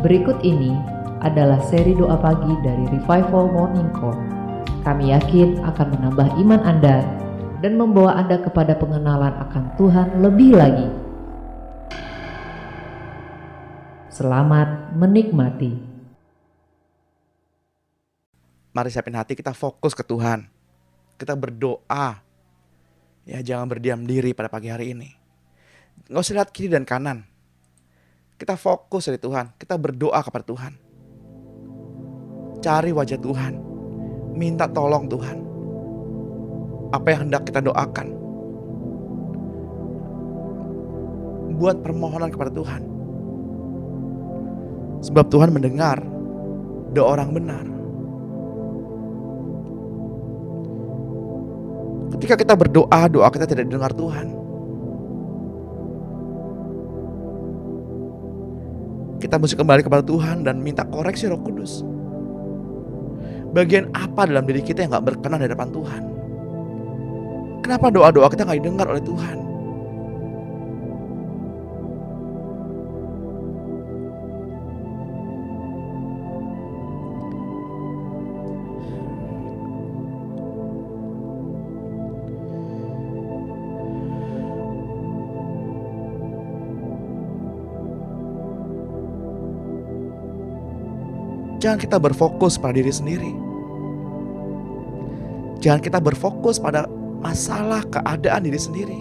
Berikut ini adalah seri doa pagi dari Revival Morning Call. Kami yakin akan menambah iman Anda dan membawa Anda kepada pengenalan akan Tuhan lebih lagi. Selamat menikmati. Mari siapin hati, kita fokus ke Tuhan. Kita berdoa. Ya, jangan berdiam diri pada pagi hari ini. Nggak usah lihat kiri dan kanan. Kita fokus dari Tuhan. Kita berdoa kepada Tuhan. Cari wajah Tuhan. Minta tolong Tuhan. Apa yang hendak kita doakan. Buat permohonan kepada Tuhan. Sebab Tuhan mendengar doa orang benar. Ketika kita berdoa, doa kita tidak didengar Tuhan. Kita mesti kembali kepada Tuhan dan minta koreksi Roh Kudus. Bagian apa dalam diri kita yang gak berkenan di hadapan Tuhan? Kenapa doa-doa kita gak didengar oleh Tuhan? Jangan kita berfokus pada diri sendiri. Jangan kita berfokus pada masalah keadaan diri sendiri.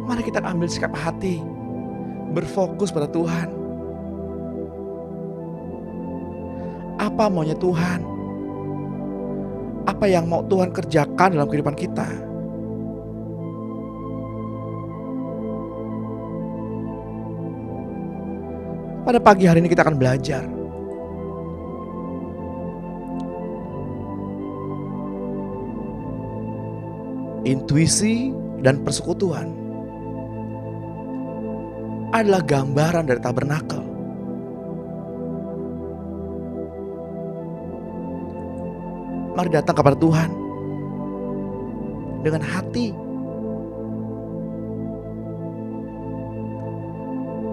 Mari kita ambil sikap hati, berfokus pada Tuhan. Apa maunya Tuhan? Apa yang mau Tuhan kerjakan dalam kehidupan kita? Pada pagi hari ini kita akan belajar intuisi dan persekutuan adalah gambaran dari tabernakel. Mari datang kepada Tuhan dengan hati,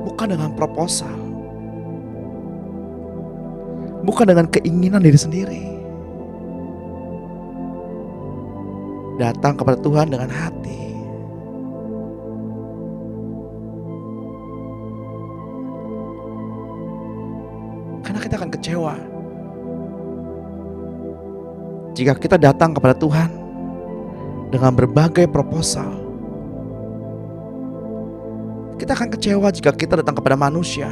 bukan dengan proposal, bukan dengan keinginan diri sendiri. Datang kepada Tuhan dengan hati. Karena kita akan kecewa jika kita datang kepada Tuhan dengan berbagai proposal. Kita akan kecewa jika kita datang kepada manusia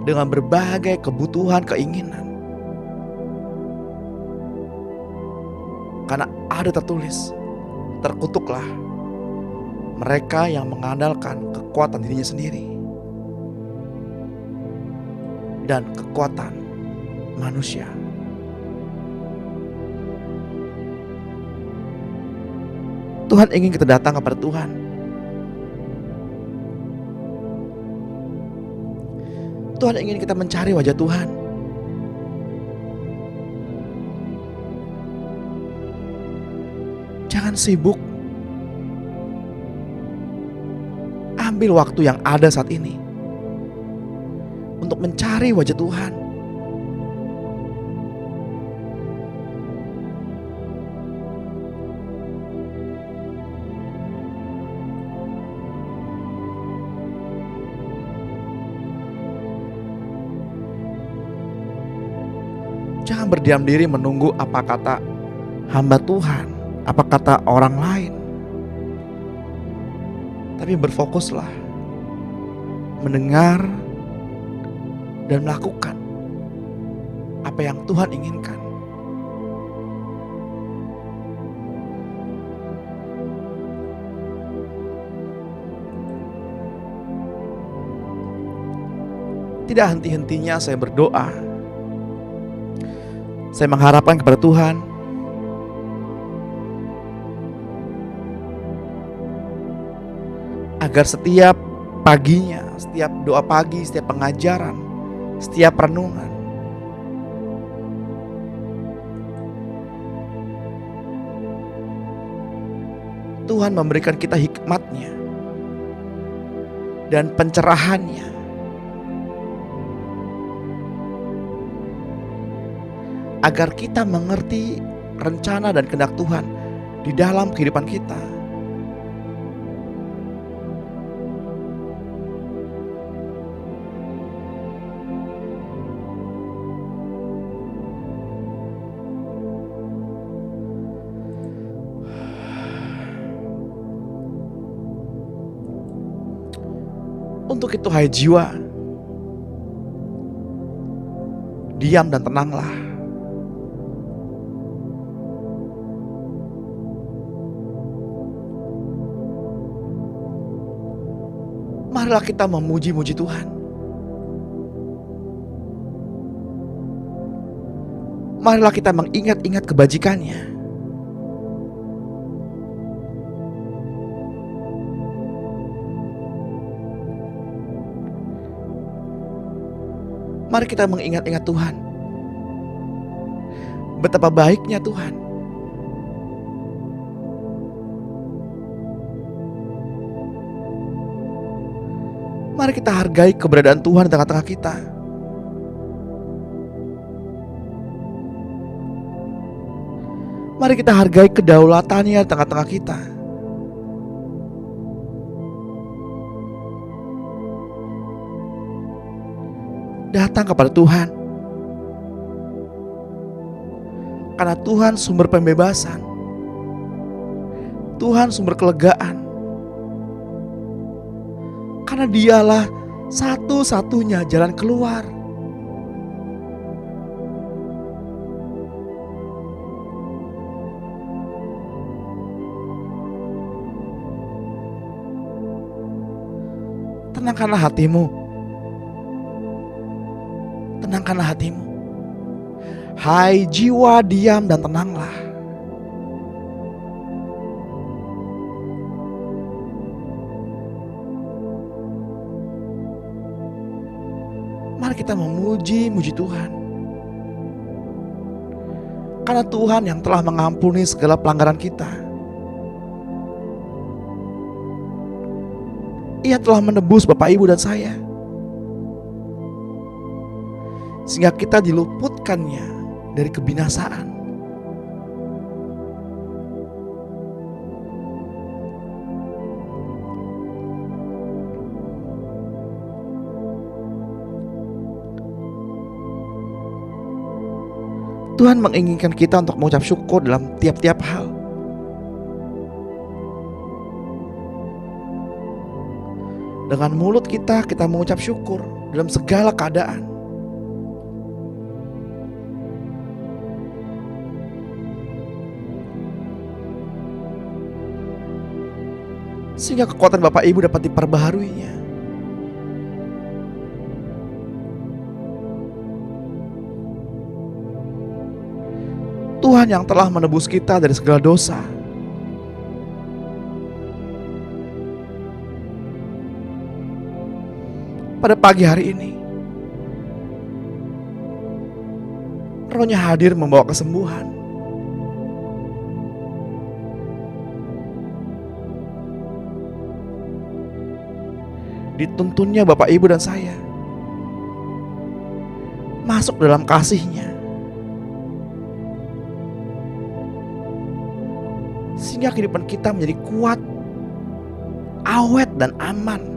dengan berbagai kebutuhan, keinginan. Karena ada tertulis, terkutuklah mereka yang mengandalkan kekuatan dirinya sendiri dan kekuatan manusia. Tuhan ingin kita datang kepada Tuhan. Tuhan ingin kita mencari wajah Tuhan. Jangan sibuk. Ambil waktu yang ada saat ini untuk mencari wajah Tuhan. Jangan berdiam diri menunggu apa kata hamba Tuhan, apa kata orang lain. Tapi berfokuslah mendengar dan melakukan apa yang Tuhan inginkan. Tidak henti-hentinya saya berdoa. Saya mengharapkan kepada Tuhan agar setiap paginya, setiap doa pagi, setiap pengajaran, setiap renungan Tuhan memberikan kita hikmatnya dan pencerahannya agar kita mengerti rencana dan kehendak Tuhan di dalam kehidupan kita. Untuk itu, hai jiwa, diam dan tenanglah. Marilah kita memuji-muji Tuhan. Marilah kita mengingat-ingat kebajikannya. Mari kita mengingat-ingat Tuhan. Betapa baiknya Tuhan. Mari kita hargai keberadaan Tuhan di tengah-tengah kita. Mari kita hargai kedaulatannya di tengah-tengah kita. Datang kepada Tuhan, karena Tuhan sumber pembebasan, Tuhan sumber kelegaan, karena Dialah satu-satunya jalan keluar. Tenangkanlah hatimu. Tenangkanlah hatimu. Hai jiwa, diam dan tenanglah. Mari kita memuji-muji Tuhan. Karena Tuhan yang telah mengampuni segala pelanggaran kita. Ia telah menebus Bapak, Ibu dan saya, sehingga kita diluputkannya dari kebinasaan. Tuhan menginginkan kita untuk mengucap syukur dalam tiap-tiap hal. Dengan mulut kita mengucap syukur dalam segala keadaan. Sehingga kekuatan Bapak Ibu dapat diperbaharuinya. Tuhan yang telah menebus kita dari segala dosa. Pada pagi hari ini, Roh-Nya hadir membawa kesembuhan. Dituntunnya Bapak, Ibu dan saya masuk dalam kasih-Nya, sehingga kehidupan kita menjadi kuat, awet dan aman.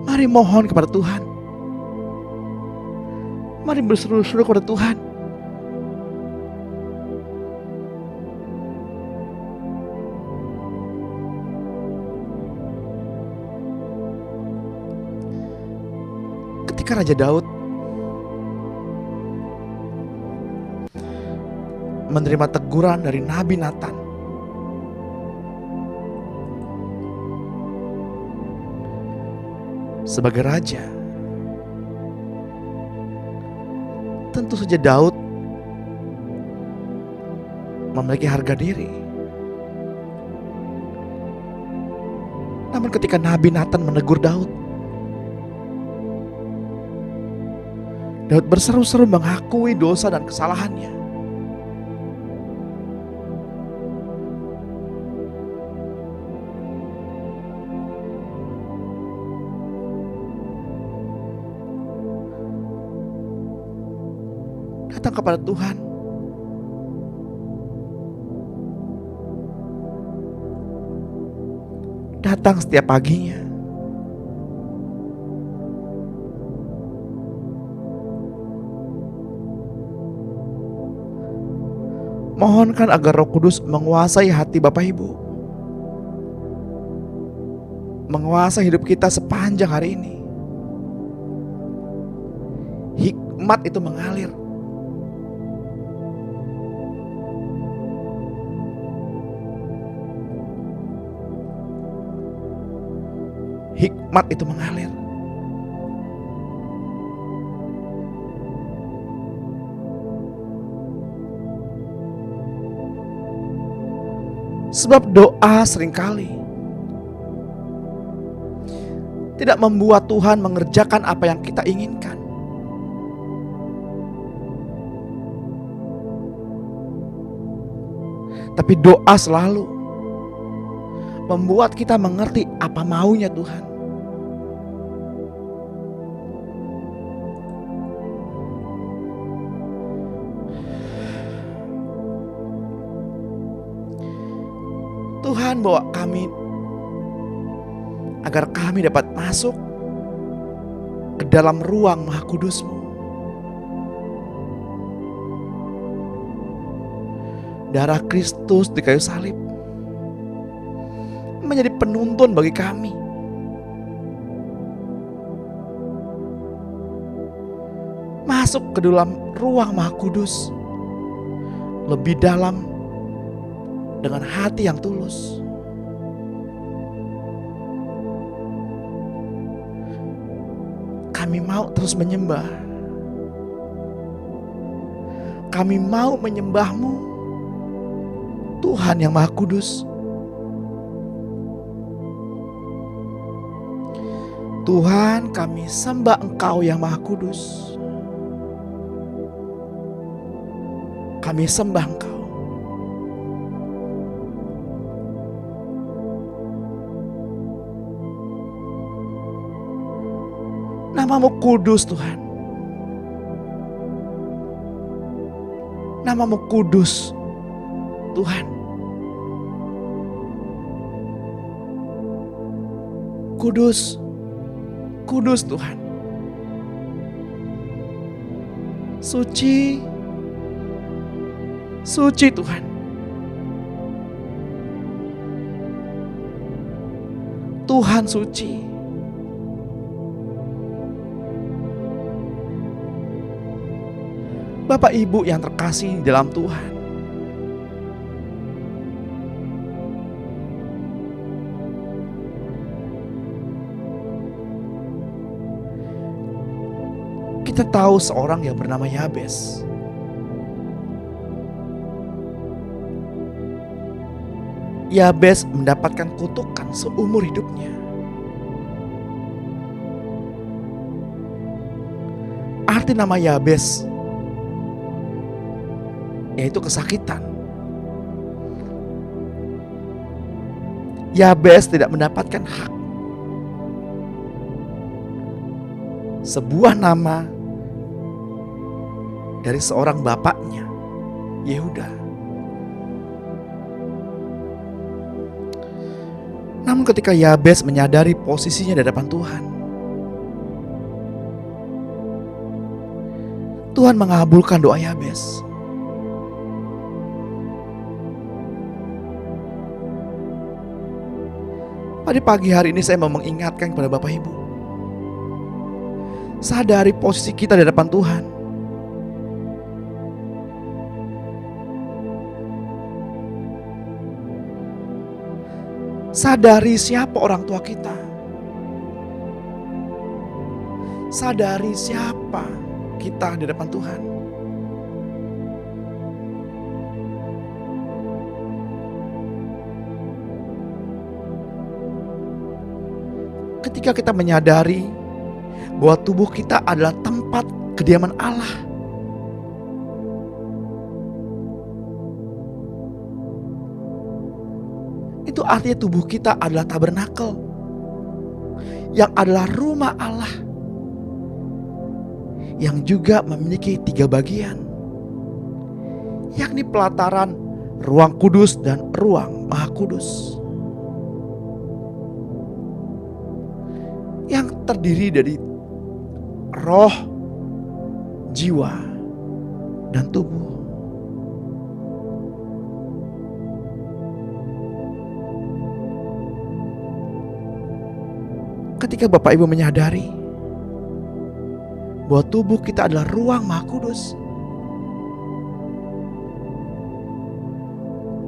Mari mohon kepada Tuhan. Mari berseru-seru kepada Tuhan. Ketika Raja Daud menerima teguran dari Nabi Nathan, sebagai raja, tentu saja Daud memiliki harga diri. Namun ketika Nabi Nathan menegur Daud, Daud berseru-seru mengakui dosa dan kesalahannya. Datang kepada Tuhan. Datang setiap paginya. Mohonkan agar Roh Kudus menguasai hati Bapak Ibu, menguasai hidup kita sepanjang hari ini. Hikmat itu mengalir. Hikmat itu mengalir. Sebab doa seringkali tidak membuat Tuhan mengerjakan apa yang kita inginkan. Tapi doa selalu membuat kita mengerti apa maunya Tuhan. Tuhan bawa kami agar kami dapat masuk ke dalam ruang Maha Kudus-Mu. Darah Kristus di kayu salib menjadi penuntun bagi kami. Masuk ke dalam ruang Maha Kudus lebih dalam dengan hati yang tulus. Kami mau terus menyembah. Kami mau menyembah-Mu, Tuhan yang Maha Kudus. Tuhan, kami sembah Engkau yang Maha Kudus. Kami sembah Engkau. Nama-Mu kudus Tuhan. Nama-Mu kudus Tuhan. Kudus, kudus Tuhan. Suci, suci Tuhan. Tuhan suci. Bapak Ibu yang terkasih dalam Tuhan, kita tahu seorang yang bernama Yabes. Yabes mendapatkan kutukan seumur hidupnya. Arti nama Yabes yaitu kesakitan. Yabes tidak mendapatkan hak. Sebuah nama dari seorang bapaknya, Yehuda. Namun ketika Yabes menyadari posisinya di hadapan Tuhan, Tuhan mengabulkan doa Yabes. Pada pagi hari ini saya mau mengingatkan kepada Bapak Ibu, sadari posisi kita di hadapan Tuhan. Sadari siapa orang tua kita. Sadari siapa kita di depan Tuhan. Ketika kita menyadari bahwa tubuh kita adalah tempat kediaman Allah, itu artinya tubuh kita adalah tabernakel, yang adalah rumah Allah, yang juga memiliki 3 bagian. yakni pelataran, ruang kudus, dan ruang maha kudus, yang terdiri dari roh, jiwa, dan tubuh. Ketika Bapak Ibu menyadari bahwa tubuh kita adalah ruang maha kudus,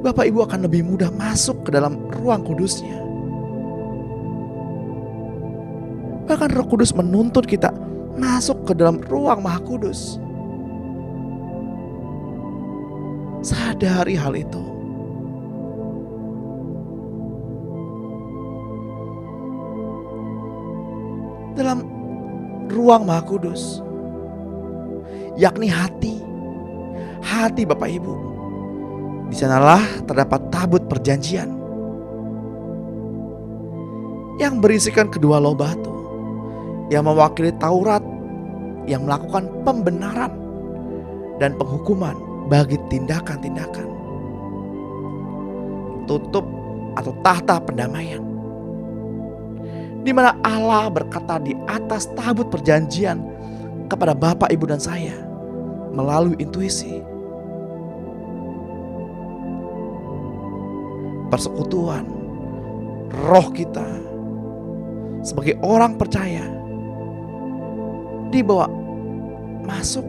Bapak Ibu akan lebih mudah masuk ke dalam ruang kudusnya. Bahkan Roh Kudus menuntut kita masuk ke dalam ruang maha kudus. Sadari hal itu. Dalam ruang maha kudus, yakni hati Bapak Ibu, di sanalah terdapat tabut perjanjian yang berisikan kedua loh batu yang mewakili Taurat, yang melakukan pembenaran dan penghukuman bagi tindakan-tindakan. Tutup atau tahta pendamaian, di mana Allah berkata di atas tabut perjanjian kepada Bapak, Ibu, dan saya melalui intuisi. Persekutuan roh kita sebagai orang percaya dibawa masuk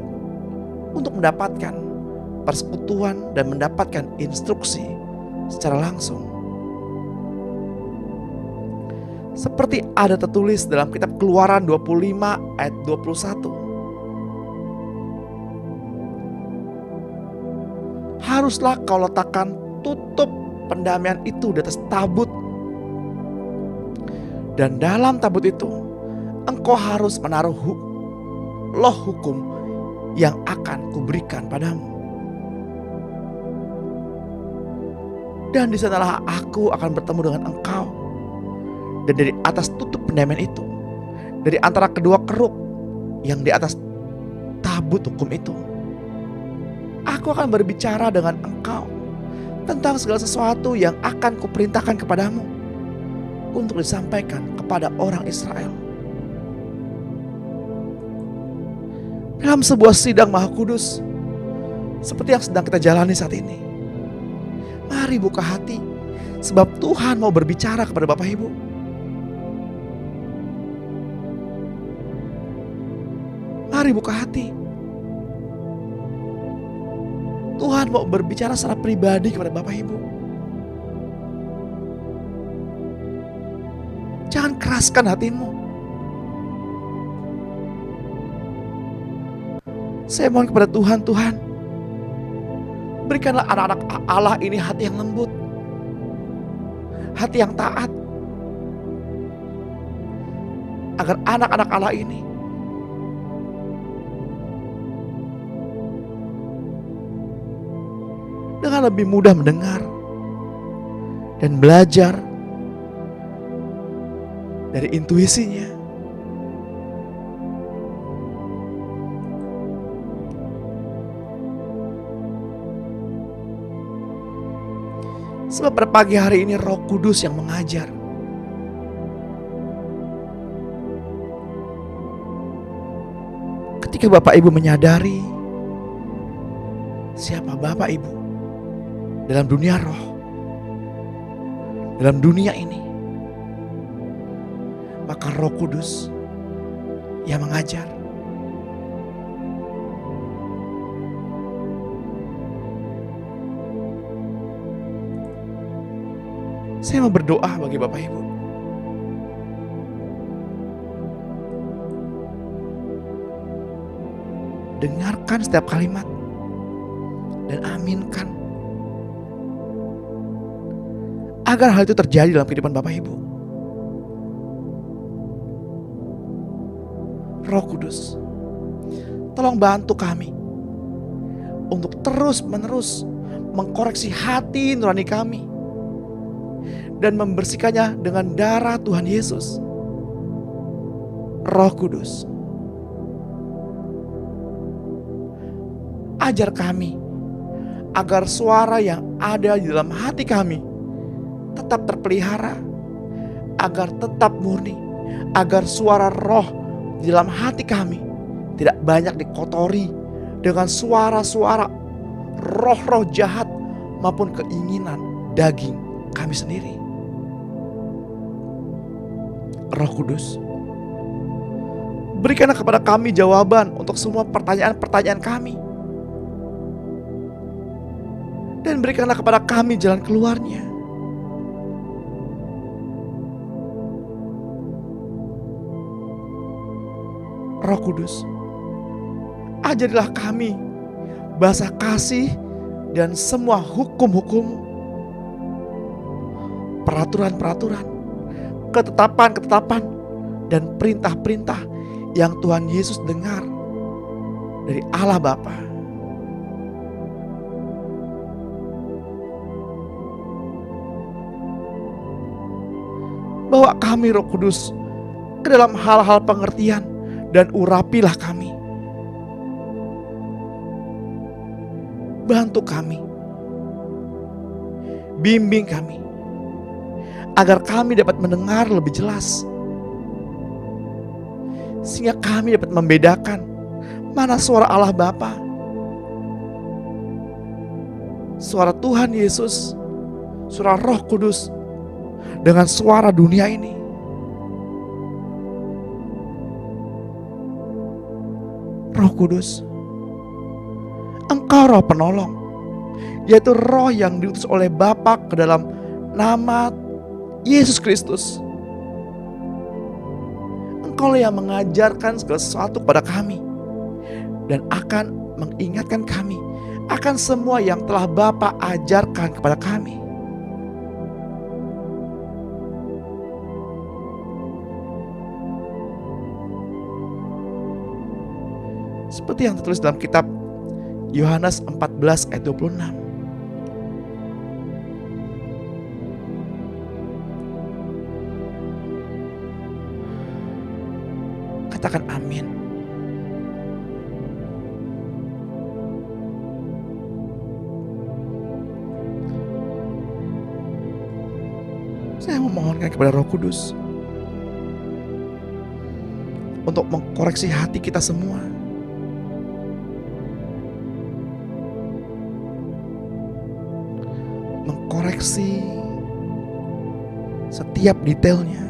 untuk mendapatkan persekutuan dan mendapatkan instruksi secara langsung. Seperti ada tertulis dalam kitab Keluaran 25 ayat 21. Haruslah kau letakkan tutup pendamaian itu di atas tabut, dan dalam tabut itu engkau harus menaruh loh hukum yang akan kuberikan padamu. Dan di sanalah aku akan bertemu dengan engkau. Dan dari atas tutup pendamaian itu, dari antara kedua keruk yang di atas tabut hukum itu, aku akan berbicara dengan engkau tentang segala sesuatu yang akan kuperintahkan kepadamu untuk disampaikan kepada orang Israel. Dalam sebuah sidang maha kudus seperti yang sedang kita jalani saat ini, mari buka hati, sebab Tuhan mau berbicara kepada Bapak Ibu. Mari buka hati. Tuhan mau berbicara secara pribadi kepada Bapak Ibu. Jangan keraskan hatimu. Saya mohon kepada Tuhan, Tuhan, berikanlah anak-anak Allah ini hati yang lembut, hati yang taat, agar anak-anak Allah ini dengan lebih mudah mendengar dan belajar dari intuisinya. Sebab pada pagi hari ini Roh Kudus yang mengajar. Ketika Bapak Ibu menyadari siapa Bapak Ibu dalam dunia roh, dalam dunia ini, maka Roh Kudus yang mengajar. Saya mau berdoa bagi Bapak Ibu. Dengarkan setiap kalimat dan aminkan, agar hal itu terjadi dalam kehidupan Bapak Ibu. Roh Kudus, tolong bantu kami untuk terus-menerus mengkoreksi hati nurani kami dan membersihkannya dengan darah Tuhan Yesus. Roh Kudus, ajar kami agar suara yang ada di dalam hati kami tetap terpelihara, agar tetap murni, agar suara roh di dalam hati kami tidak banyak dikotori dengan suara-suara roh-roh jahat maupun keinginan daging kami sendiri. Roh Kudus, berikanlah kepada kami jawaban untuk semua pertanyaan-pertanyaan kami. Dan berikanlah kepada kami jalan keluarnya. Roh Kudus, ajarilah kami bahasa kasih dan semua hukum-hukum, peraturan-peraturan, ketetapan-ketetapan, dan perintah-perintah yang Tuhan Yesus dengar dari Allah Bapa. Bawa kami Roh Kudus ke dalam hal-hal pengertian dan urapilah kami. Bantu kami, bimbing kami, agar kami dapat mendengar lebih jelas, sehingga kami dapat membedakan mana suara Allah Bapa, suara Tuhan Yesus, suara Roh Kudus, dengan suara dunia ini. Roh Kudus, Engkau Roh penolong, yaitu Roh yang diutus oleh Bapa ke dalam nama Yesus Kristus. Engkau yang mengajarkan segala sesuatu kepada kami dan akan mengingatkan kami akan semua yang telah Bapa ajarkan kepada kami. Seperti yang tertulis dalam kitab Yohanes 14 ayat 26. Katakan amin. Saya memohonkan kepada Roh Kudus untuk mengkoreksi hati kita semua. Mengkoreksi setiap detailnya.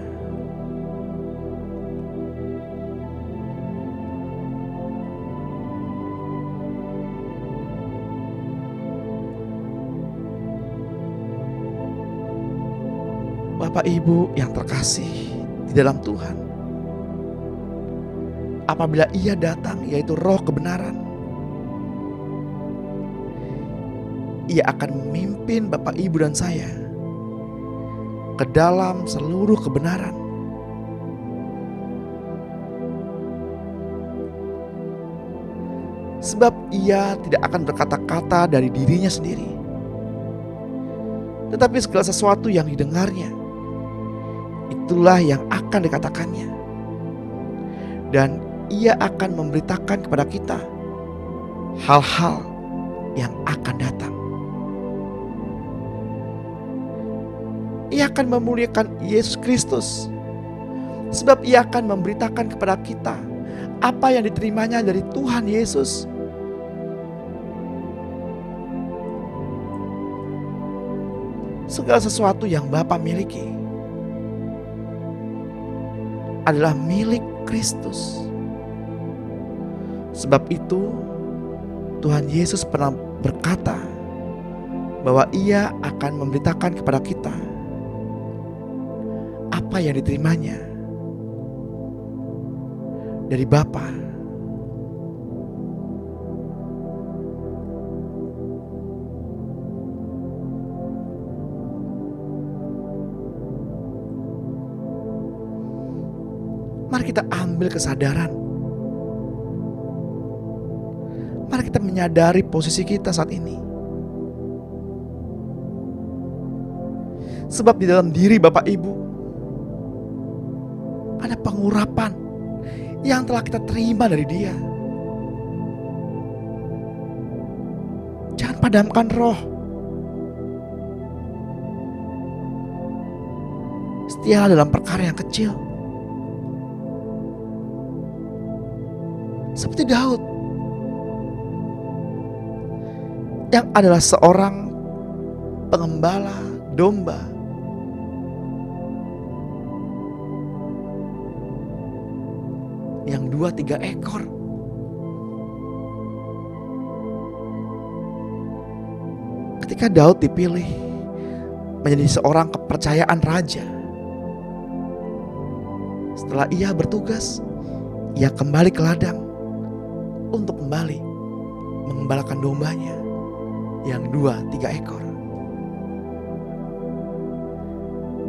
Bapak Ibu yang terkasih di dalam Tuhan, apabila Ia datang, yaitu Roh kebenaran, Ia akan memimpin Bapak Ibu dan saya ke dalam seluruh kebenaran. Sebab Ia tidak akan berkata-kata dari dirinya sendiri, tetapi segala sesuatu yang didengarnya, itulah yang akan dikatakannya. Dan Ia akan memberitakan kepada kita hal-hal yang akan datang. Ia akan memuliakan Yesus Kristus, sebab Ia akan memberitakan kepada kita apa yang diterimanya dari Tuhan Yesus. Segala sesuatu yang Bapa miliki adalah milik Kristus. Sebab itu Tuhan Yesus pernah berkata bahwa Ia akan memberitakan kepada kita apa yang diterimanya dari Bapa. Mari kita ambil kesadaran. Mari kita menyadari posisi kita saat ini. Sebab di dalam diri Bapak Ibu ada pengurapan yang telah kita terima dari Dia. Jangan padamkan roh. Setialah dalam perkara yang kecil. Seperti Daud yang adalah seorang pengembala domba. Yang 2-3 ekor. Ketika Daud dipilih menjadi seorang kepercayaan raja, setelah ia bertugas, ia kembali ke ladang untuk kembali mengembalakan dombanya yang 2-3 ekor.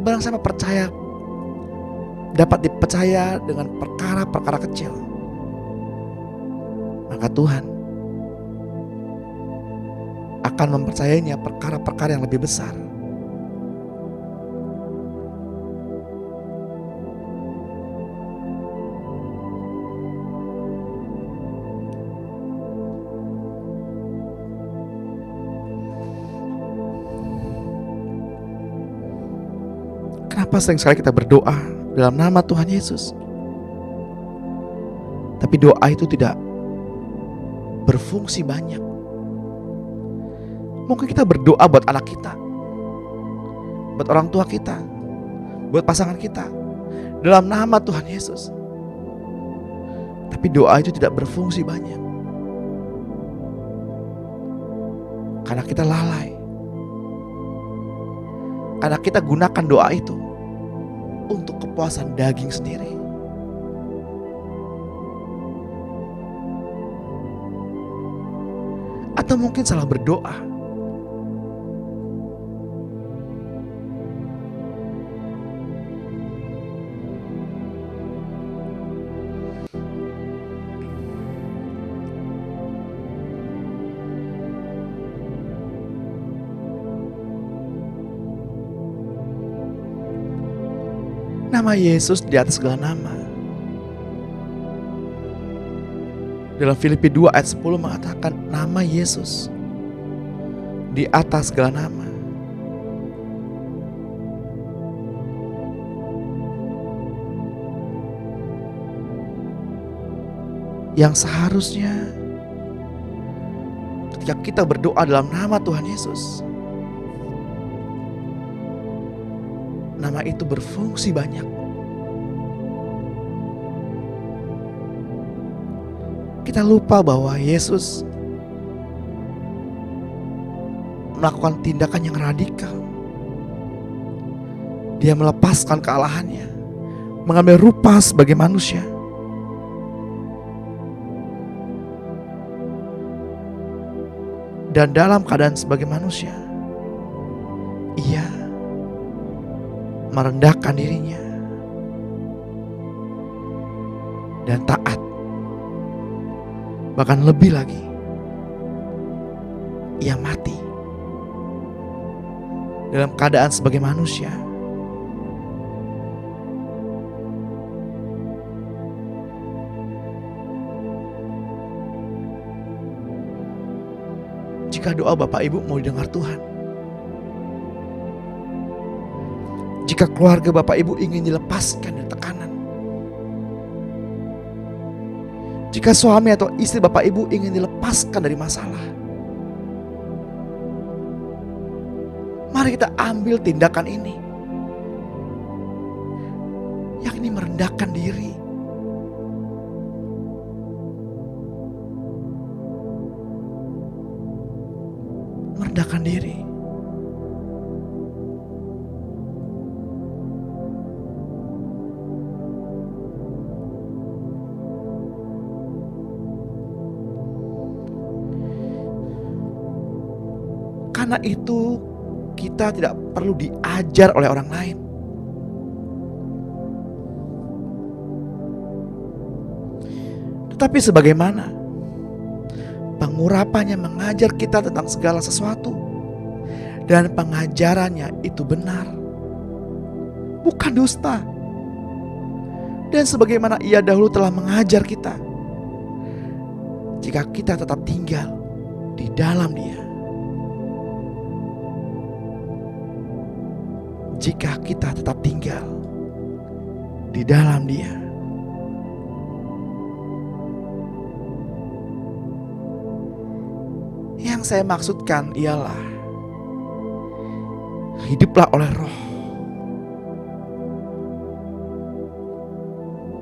Barang siapa percaya, dapat dipercaya dengan perkara-perkara kecil, maka Tuhan akan mempercayainya perkara-perkara yang lebih besar. Kenapa sering sekali kita berdoa dalam nama Tuhan Yesus, tapi doa itu tidak berfungsi banyak? Mungkin kita berdoa buat anak kita, buat orang tua kita, buat pasangan kita dalam nama Tuhan Yesus, tapi doa itu tidak berfungsi banyak karena kita lalai, karena kita gunakan doa itu untuk kepuasan daging sendiri. Atau mungkin salah berdoa. Nama Yesus di atas segala nama. Dalam Filipi 2 ayat 10 mengatakan nama Yesus di atas segala nama. Yang seharusnya ketika kita berdoa dalam nama Tuhan Yesus, nama itu berfungsi banyak. Kita lupa bahwa Yesus melakukan tindakan yang radikal. Dia melepaskan kealahannya, mengambil rupa sebagai manusia. Dan dalam keadaan sebagai manusia, ia merendahkan dirinya dan taat. Bahkan lebih lagi, ia mati dalam keadaan sebagai manusia. Jika doa Bapak Ibu mau didengar Tuhan, jika keluarga Bapak Ibu ingin dilepaskan dari tekanan, jika suami atau istri Bapak Ibu ingin dilepaskan dari masalah, mari kita ambil tindakan ini, yakni merendahkan diri. Merendahkan diri. Karena itu kita tidak perlu diajar oleh orang lain. Tetapi sebagaimana pengurapannya mengajar kita tentang segala sesuatu, dan pengajarannya itu benar, bukan dusta. Dan sebagaimana ia dahulu telah mengajar kita, jika kita tetap tinggal di dalam Dia, jika kita tetap tinggal di dalam Dia. Yang saya maksudkan ialah hiduplah oleh Roh,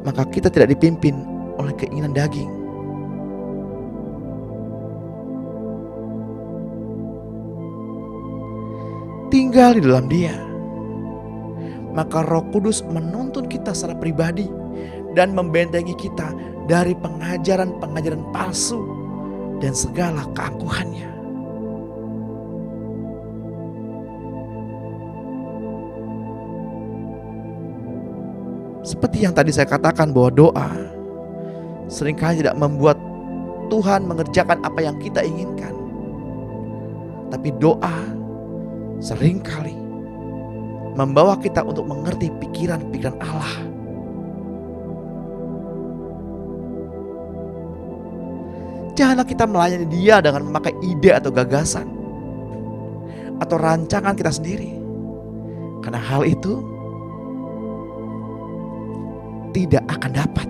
maka kita tidak dipimpin oleh keinginan daging. Tinggal di dalam Dia, maka Roh Kudus menuntun kita secara pribadi dan membentengi kita dari pengajaran-pengajaran palsu dan segala keangkuhannya. Seperti yang tadi saya katakan bahwa doa seringkali tidak membuat Tuhan mengerjakan apa yang kita inginkan. Tapi doa seringkali membawa kita untuk mengerti pikiran-pikiran Allah. Janganlah kita melayani Dia dengan memakai ide atau gagasan atau rancangan kita sendiri. Karena hal itu tidak akan dapat.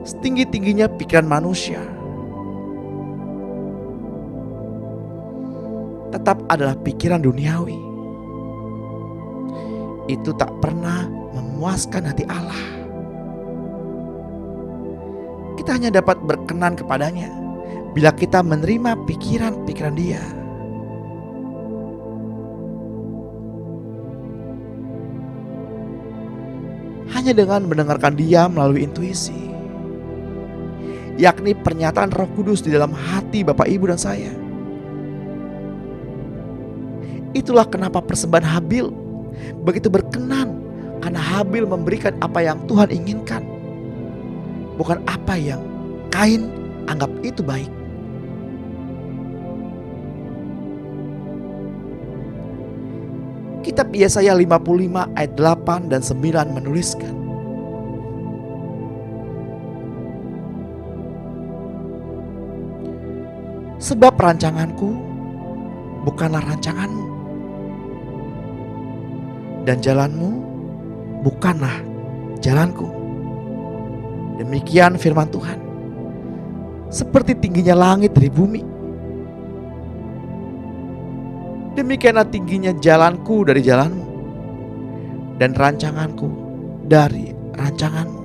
Setinggi-tingginya pikiran manusia tetap adalah pikiran duniawi. Itu tak pernah memuaskan hati Allah. Kita hanya dapat berkenan kepadanya bila kita menerima pikiran-pikiran Dia. Hanya dengan mendengarkan Dia melalui intuisi, yakni pernyataan Roh Kudus di dalam hati Bapak, Ibu, dan saya. Itulah kenapa persembahan Habil begitu berkenan, karena Habil memberikan apa yang Tuhan inginkan, bukan apa yang Kain anggap itu baik. Kitab Yesaya 55 ayat 8 dan 9 menuliskan, sebab rancanganku bukanlah rancanganmu, dan jalanmu bukanlah jalanku. Demikian firman Tuhan. Seperti tingginya langit dari bumi, demikianlah tingginya jalanku dari jalanmu, dan rancanganku dari rancanganmu.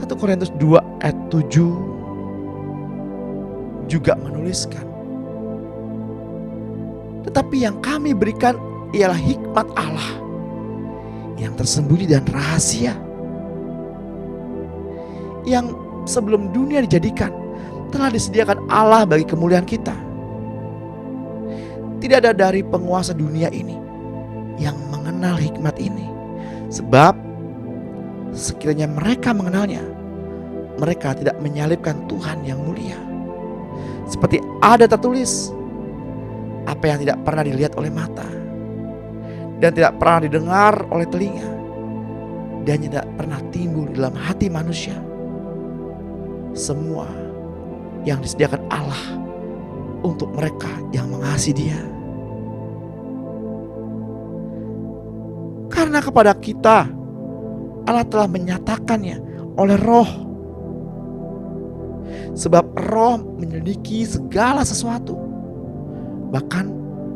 Satu Korintus 2 ayat 7 juga menuliskan, tetapi yang kami berikan ialah hikmat Allah yang tersembunyi dan rahasia, yang sebelum dunia dijadikan telah disediakan Allah bagi kemuliaan kita. Tidak ada dari penguasa dunia ini yang mengenal hikmat ini, sebab sekiranya mereka mengenalnya, mereka tidak menyalibkan Tuhan yang mulia. Seperti ada tertulis, apa yang tidak pernah dilihat oleh mata dan tidak pernah didengar oleh telinga dan tidak pernah timbul di dalam hati manusia, semua yang disediakan Allah untuk mereka yang mengasihi Dia. Karena kepada kita Allah telah menyatakannya oleh Roh, sebab Roh menyelidiki segala sesuatu, bahkan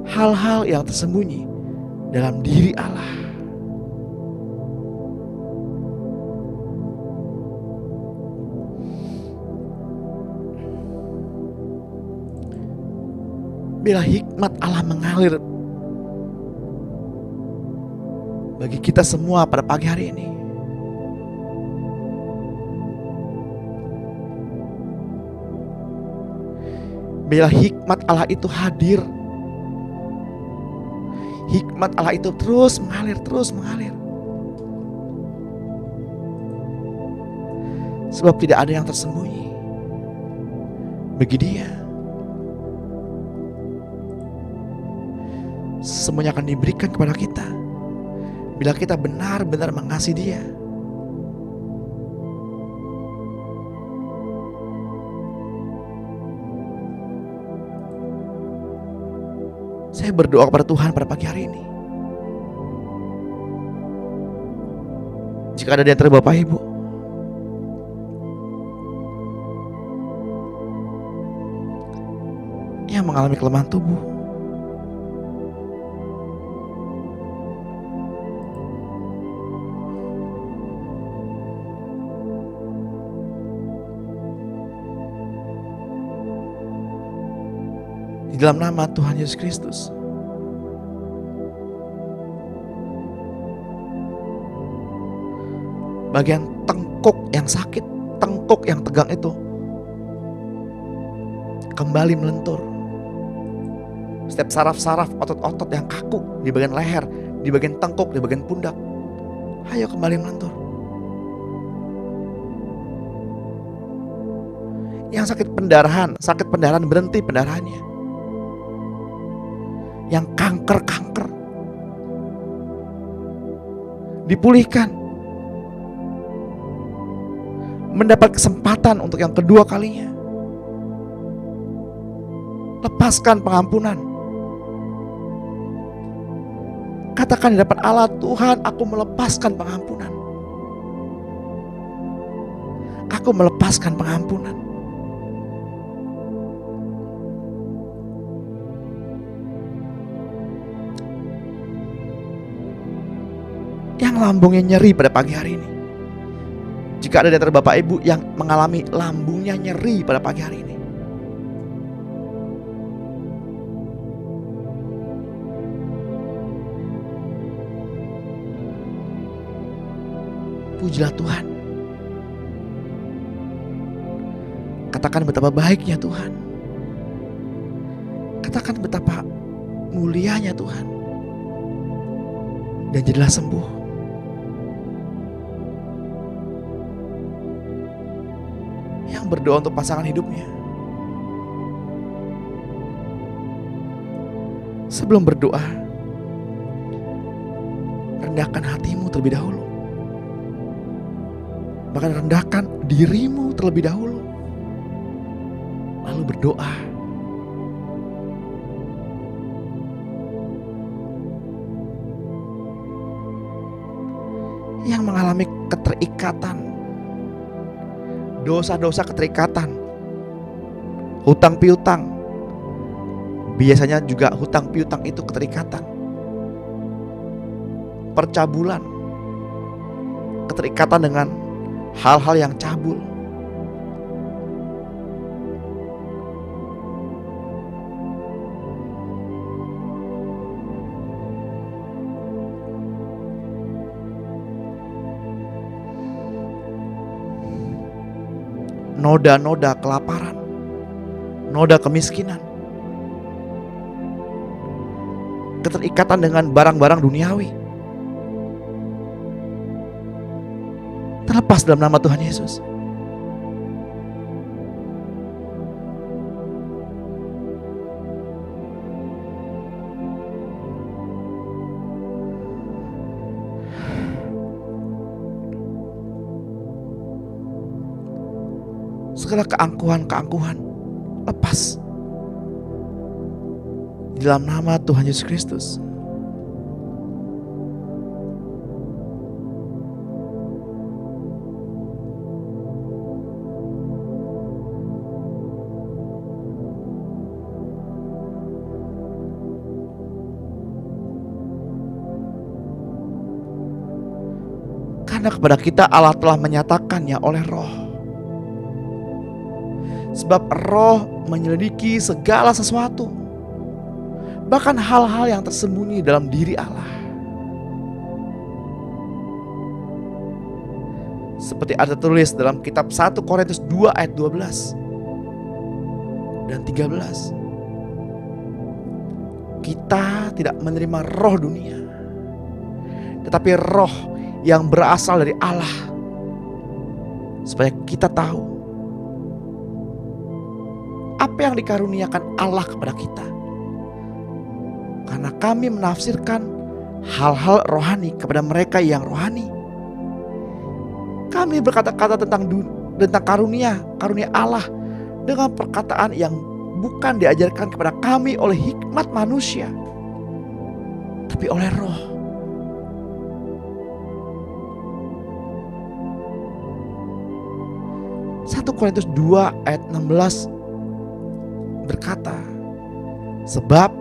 hal-hal yang tersembunyi dalam diri Allah. Bila hikmat Allah mengalir bagi kita semua pada pagi hari ini, bila hikmat Allah itu hadir, hikmat Allah itu terus mengalir, sebab tidak ada yang tersembunyi bagi Dia. Semuanya akan diberikan kepada kita bila kita benar-benar mengasihi Dia. Saya berdoa kepada Tuhan pada pagi hari ini. Jika ada di antara Bapak Ibu yang mengalami kelemahan tubuh, di dalam nama Tuhan Yesus Kristus, bagian tengkuk yang sakit, tengkuk yang tegang itu kembali melentur. Setiap saraf-saraf, otot-otot yang kaku di bagian leher, di bagian tengkuk, di bagian pundak, ayo kembali melentur. Yang sakit pendarahan berhenti pendarahannya. Yang kanker dipulihkan. Mendapat kesempatan untuk yang kedua kalinya. Lepaskan pengampunan. Katakan di depan Allah, Tuhan, aku melepaskan pengampunan. Aku melepaskan pengampunan. Yang lambungnya nyeri pada pagi hari ini, jika ada di antara Bapak Ibu yang mengalami lambungnya nyeri pada pagi hari ini, pujilah Tuhan. Katakan betapa baiknya Tuhan. Katakan betapa mulianya Tuhan. Dan jadilah sembuh. Yang berdoa untuk pasangan hidupnya, sebelum berdoa, rendahkan hatimu terlebih dahulu. Bahkan rendahkan dirimu terlebih dahulu, lalu berdoa. Yang mengalami keterikatan, dosa-dosa keterikatan, hutang piutang, biasanya juga hutang piutang itu keterikatan, percabulan, keterikatan dengan hal-hal yang cabul. Noda-noda kelaparan, noda kemiskinan, keterikatan dengan barang-barang duniawi, terlepas dalam nama Tuhan Yesus. Segala keangkuhan lepas di dalam nama Tuhan Yesus Kristus. Karena kepada kita Allah telah menyatakannya oleh Roh. Sebab Roh menyelidiki segala sesuatu, bahkan hal-hal yang tersembunyi dalam diri Allah. Seperti ada tertulis dalam kitab 1 Korintus 2 ayat 12 dan 13. Kita tidak menerima roh dunia, tetapi roh yang berasal dari Allah, supaya kita tahu apa yang dikaruniakan Allah kepada kita. Karena kami menafsirkan hal-hal rohani kepada mereka yang rohani. Kami berkata-kata tentang karunia Allah dengan perkataan yang bukan diajarkan kepada kami oleh hikmat manusia, tapi oleh Roh. Satu Korintus 2 ayat 16 berkata, sebab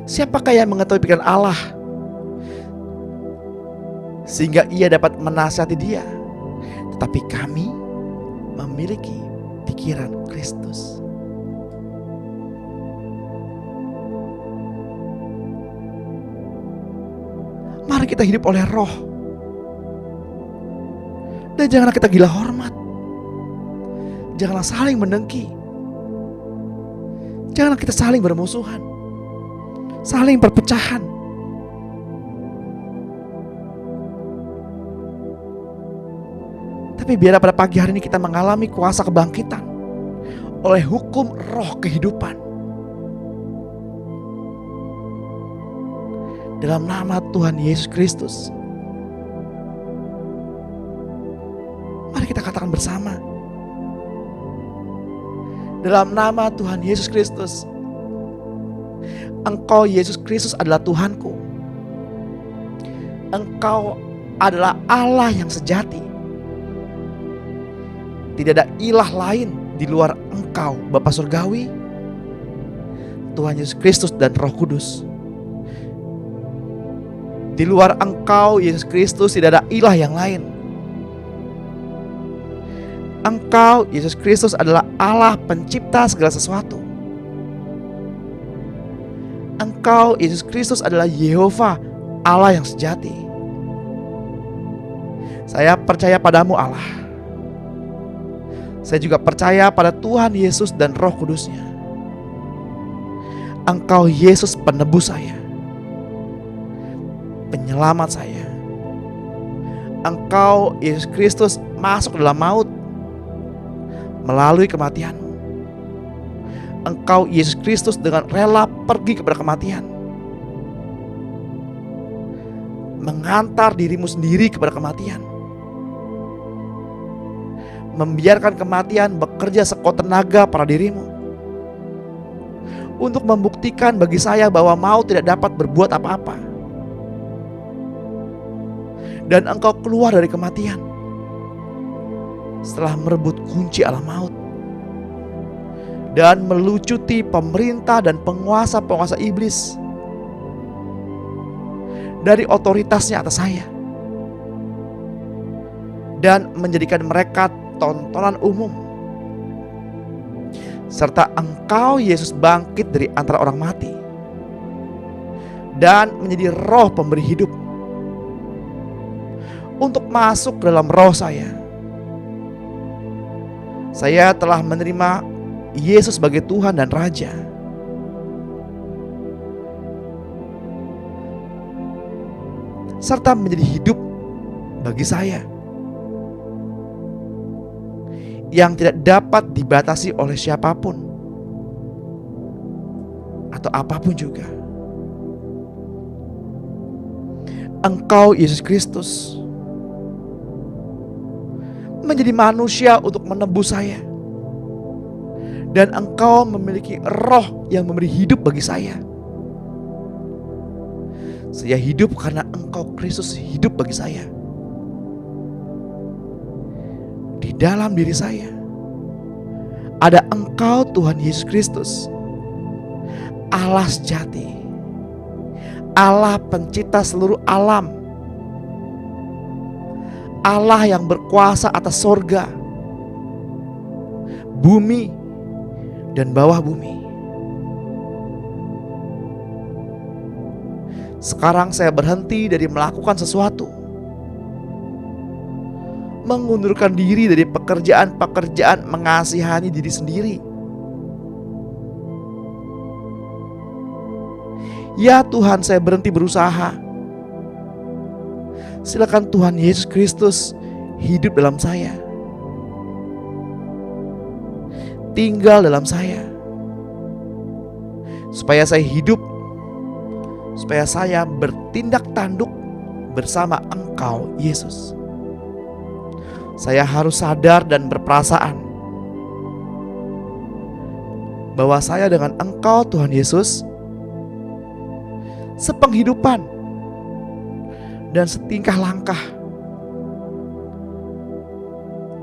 siapakah yang mengetahui pikiran Allah sehingga ia dapat menasihati dia? Tetapi kami memiliki pikiran Kristus. Mari kita hidup oleh Roh. Dan janganlah kita gila hormat. Janganlah saling mendengki. Janganlah kita saling bermusuhan, saling perpecahan. Tapi biarlah pada pagi hari ini kita mengalami kuasa kebangkitan oleh hukum Roh kehidupan. Dalam nama Tuhan Yesus Kristus, mari kita katakan bersama. Dalam nama Tuhan Yesus Kristus, Engkau Yesus Kristus adalah Tuhanku. Engkau adalah Allah yang sejati. Tidak ada ilah lain di luar Engkau, Bapa Surgawi, Tuhan Yesus Kristus dan Roh Kudus. Di luar Engkau Yesus Kristus tidak ada ilah yang lain. Engkau Yesus Kristus adalah Allah pencipta segala sesuatu. Engkau Yesus Kristus adalah Yehova, Allah yang sejati. Saya percaya padamu Allah. Saya juga percaya pada Tuhan Yesus dan Roh Kudusnya. Engkau Yesus penebus saya, penyelamat saya. Engkau Yesus Kristus masuk dalam maut melalui kematian-Mu. Engkau Yesus Kristus dengan rela pergi kepada kematian, mengantar dirimu sendiri kepada kematian, membiarkan kematian bekerja sekuat tenaga pada dirimu, untuk membuktikan bagi saya bahwa maut tidak dapat berbuat apa-apa. Dan Engkau keluar dari kematian setelah merebut kunci alam maut dan melucuti pemerintah dan penguasa-penguasa iblis dari otoritasnya atas saya, dan menjadikan mereka tontonan umum. Serta Engkau Yesus bangkit dari antara orang mati dan menjadi Roh pemberi hidup untuk masuk ke dalam roh saya. Saya telah menerima Yesus sebagai Tuhan dan Raja. Serta menjadi hidup bagi saya yang tidak dapat dibatasi oleh siapapun atau apapun juga. Engkau Yesus Kristus menjadi manusia untuk menebus saya, dan Engkau memiliki Roh yang memberi hidup bagi saya. Saya hidup karena Engkau Kristus hidup bagi saya. Di dalam diri saya ada Engkau Tuhan Yesus Kristus, Allah sejati, Allah pencipta seluruh alam, Allah yang berkuasa atas sorga, bumi, dan bawah bumi. Sekarang saya berhenti dari melakukan sesuatu, mengundurkan diri dari pekerjaan-pekerjaan mengasihani diri sendiri. Ya Tuhan, saya berhenti berusaha. Silakan Tuhan Yesus Kristus hidup dalam saya, tinggal dalam saya, supaya saya hidup, supaya saya bertindak tanduk bersama Engkau Yesus. Saya harus sadar dan berperasaan bahwa saya dengan Engkau Tuhan Yesus sepenghidupan, dan setingkah langkah.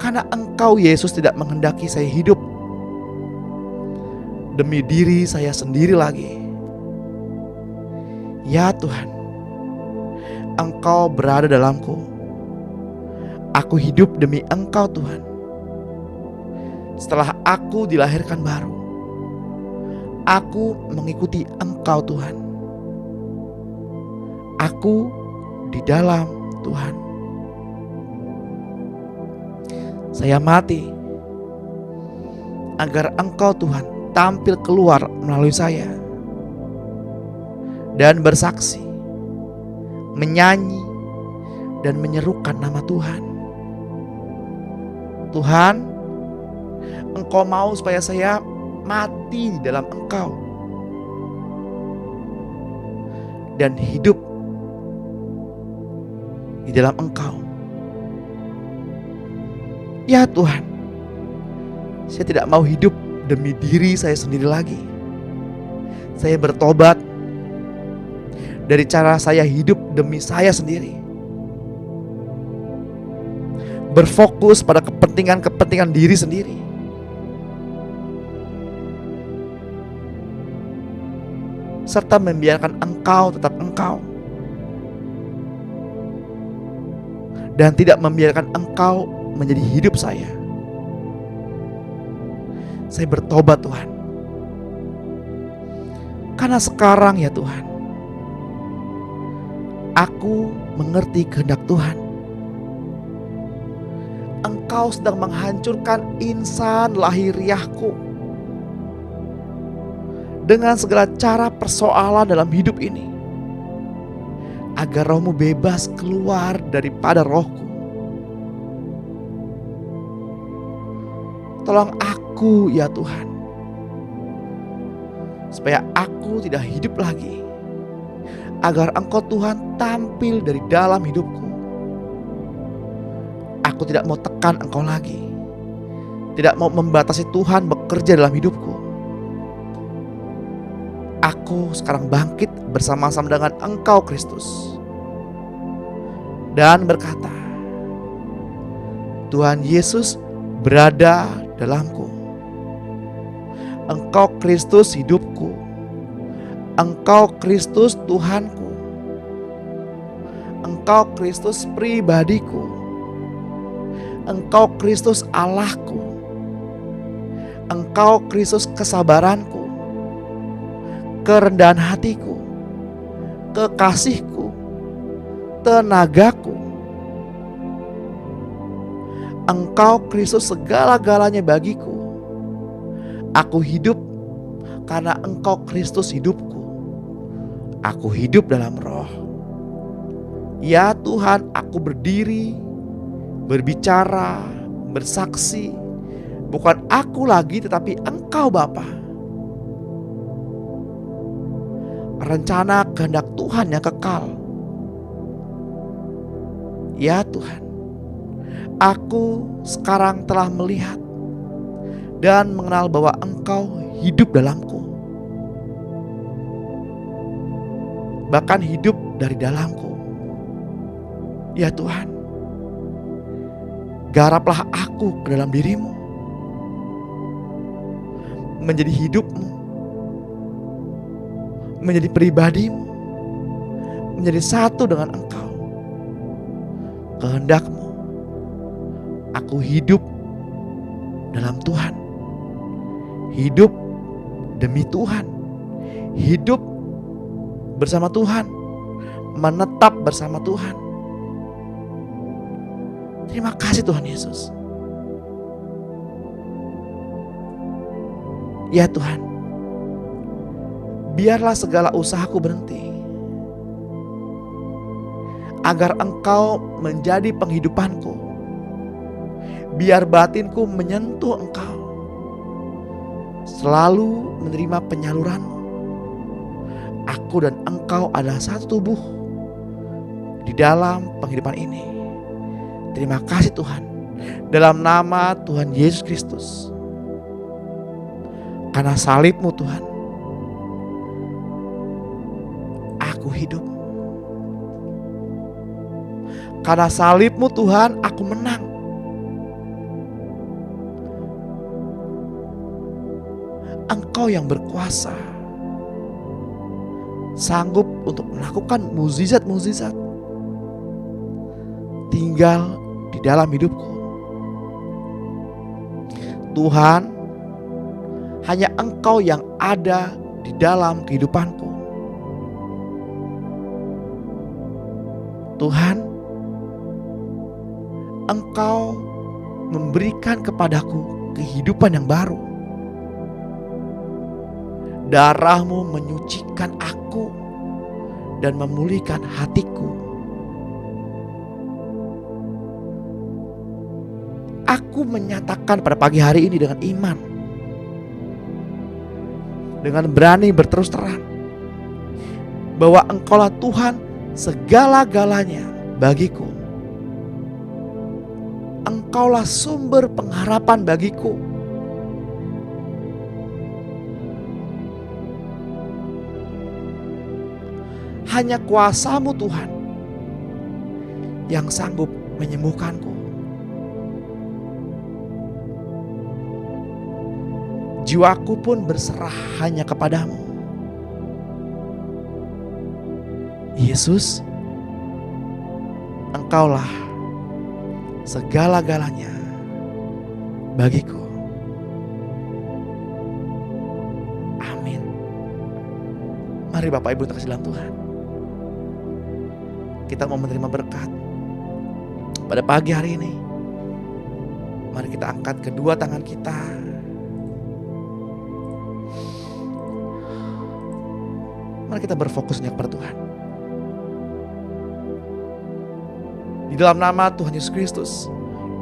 Karena Engkau Yesus tidak menghendaki saya hidup demi diri saya sendiri lagi. Ya Tuhan, Engkau berada dalamku. Aku hidup demi Engkau Tuhan. Setelah aku dilahirkan baru, aku mengikuti Engkau Tuhan. Aku di dalam Tuhan. Saya mati agar Engkau Tuhan tampil keluar melalui saya dan bersaksi, menyanyi, dan menyerukan nama Tuhan. Tuhan, Engkau mau supaya saya mati di dalam Engkau dan hidup di dalam Engkau. Ya Tuhan, saya tidak mau hidup demi diri saya sendiri lagi. Saya bertobat dari cara saya hidup demi saya sendiri, berfokus pada kepentingan diri sendiri. Serta membiarkan Engkau tetap Engkau, dan tidak membiarkan Engkau menjadi hidup saya. Saya bertobat Tuhan, karena sekarang ya Tuhan, aku mengerti kehendak Tuhan. Engkau sedang menghancurkan insan lahiriahku dengan segala cara persoalan dalam hidup ini, agar rohmu bebas keluar daripada rohku. Tolong aku ya Tuhan, supaya aku tidak hidup lagi, agar Engkau Tuhan tampil dari dalam hidupku. Aku tidak mau tekan Engkau lagi, tidak mau membatasi Tuhan bekerja dalam hidupku. Aku sekarang bangkit bersama-sama dengan Engkau Kristus dan berkata, Tuhan Yesus berada dalamku. Engkau Kristus hidupku. Engkau Kristus Tuhanku. Engkau Kristus pribadiku. Engkau Kristus Allahku. Engkau Kristus kesabaranku, kerendahan hatiku, kekasihku, tenagaku. Engkau Kristus segala-galanya bagiku. Aku hidup karena Engkau Kristus hidupku. Aku hidup dalam roh. Ya Tuhan, aku berdiri, berbicara, bersaksi. Bukan aku lagi, tetapi Engkau Bapa. Rencana kehendak Tuhan yang kekal. Ya Tuhan, aku sekarang telah melihat dan mengenal bahwa Engkau hidup dalamku, bahkan hidup dari dalamku. Ya Tuhan, garaplah aku ke dalam diri-Mu, menjadi hidup-Mu, menjadi pribadi-Mu, menjadi satu dengan Engkau. Kehendak-Mu, aku hidup dalam Tuhan, hidup demi Tuhan, hidup bersama Tuhan, menetap bersama Tuhan. Terima kasih Tuhan Yesus. Ya Tuhan, biarlah segala usahaku berhenti, agar Engkau menjadi penghidupanku. Biar batinku menyentuh Engkau, selalu menerima penyaluran-Mu. Aku dan Engkau adalah satu tubuh di dalam penghidupan ini. Terima kasih Tuhan, dalam nama Tuhan Yesus Kristus. Karena salib-Mu Tuhan, aku aku hidup. Karena salib-Mu Tuhan, aku menang. Engkau yang berkuasa, sanggup untuk melakukan mukjizat-mukjizat tinggal di dalam hidupku. Tuhan, hanya Engkau yang ada di dalam kehidupanku. Tuhan, Engkau memberikan kepadaku kehidupan yang baru. Darah-Mu menyucikan aku dan memulihkan hatiku. Aku menyatakan pada pagi hari ini dengan iman, dengan berani berterus terang, bahwa Engkaulah Tuhan segala-galanya bagiku. Engkaulah sumber pengharapan bagiku. Hanya kuasa-Mu Tuhan yang sanggup menyembuhkanku. Jiwaku pun berserah hanya kepadamu. Yesus, Engkaulah segala-galanya bagiku. Amin. Mari Bapak Ibu terkasih dalam Tuhan, kita mau menerima berkat pada pagi hari ini. Mari kita angkat kedua tangan kita. Mari kita berfokus hanya kepada Tuhan. Di dalam nama Tuhan Yesus Kristus,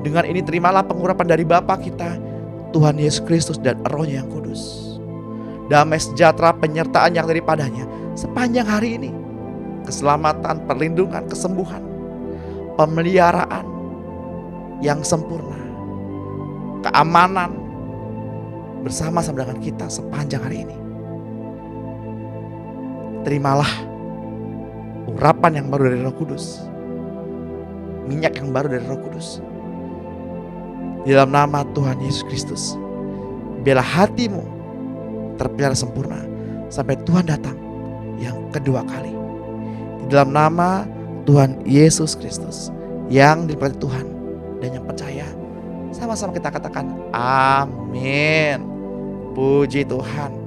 dengan ini terimalah pengurapan dari Bapa kita, Tuhan Yesus Kristus dan Roh-Nya yang kudus. Damai sejahtera penyertaan yang daripadanya sepanjang hari ini. Keselamatan, perlindungan, kesembuhan, pemeliharaan yang sempurna, keamanan bersama-sama dengan kita sepanjang hari ini. Terimalah urapan yang baru dari Roh Kudus, minyak yang baru dari Roh Kudus. Di dalam nama Tuhan Yesus Kristus, biarlah hatimu terpelihara sempurna sampai Tuhan datang yang kedua kali. Di dalam nama Tuhan Yesus Kristus yang diberkati Tuhan dan yang percaya, sama-sama kita katakan amin. Puji Tuhan.